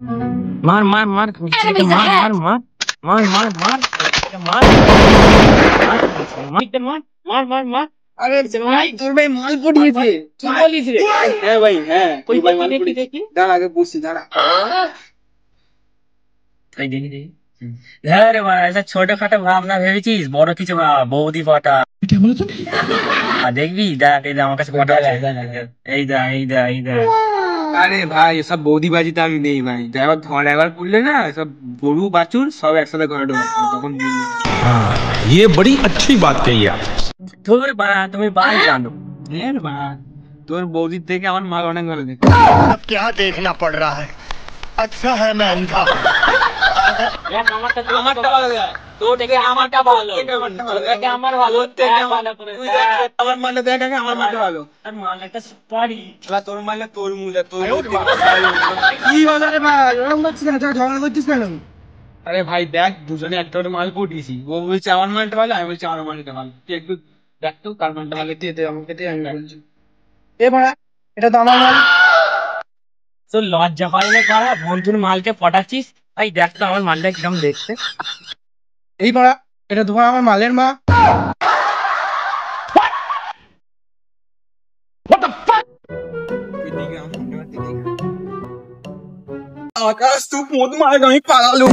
मार मार मार Enemies मार ahead! मार मार मार मार मार मार मार मार मार আরে ভাই তোর ভাই মাল পড়িয়েছে। তুই বলিস রে হ্যাঁ ভাই হ্যাঁ কই তোর ভাই মাল দেখি পড়িয়েছে। দেখি দাঁড়া আগে বসি দাঁড়া। তাই দেখি দেখি হ্যাঁ রে ভাই এটা ছোটখাটো ভাবনা ভেবেছিস বড় কিছু ভাব বৌদি ফটা দেখবি দেখ এই যে আমার কাছে ফটো আছে এই দা এই দা এই দা আরে ভাই এসব বৌদিবাজিতে আমি নেই ভাই, একবার ধর একবার পড়লে না সব গরু বাছুর সব একসাথে ঘরে ঢোকে তখন বুঝবি। हाँ ये बड़ी अच्छी बात कही आप। তোর বাড়া তুমি বাল জানো হ্যাঁ রে ভাই তোর বৌদির থেকে আমার মাল অনেক ভালো দেখে। अब क्या देखना पड़ रहा है? अच्छा है मैं अंधा। আমারটা ভালো তোর থেকে আমারটা ভালো থেকে আমার ভালো থেকে ভালো করে তুই দেখ আমার মালটা দেখ আগে আমার মালটা ভালো। আর মালটা পারি শালা তোর মালটা তোর মুলে তোর কি বলে রে ভাই ওরকম করছিস না ঝগড়া করছিস কেন? আরে ভাই দেখ দুজনে একটা করে মাল পটিয়েছি, ও বলছে আমার মালটা ভালো আমি বলছি আমার মালটা ভালো, তুই একটু দেখ তো কার মালটা ভালো দিয়ে দে আমাকে দিয়ে আমি বলছি। এ ভাড়া এটা তো আমার মাল। তো লজ্জা পাই না করা বন্ধুর মালকে পটাচ্ছিস ভাই দেখ তো আমার মালটা কিরম দেখতে এই ভাড়া এটা তোমার আমার মালের মা। আকাশ তুই মদ মার আমি পালালু।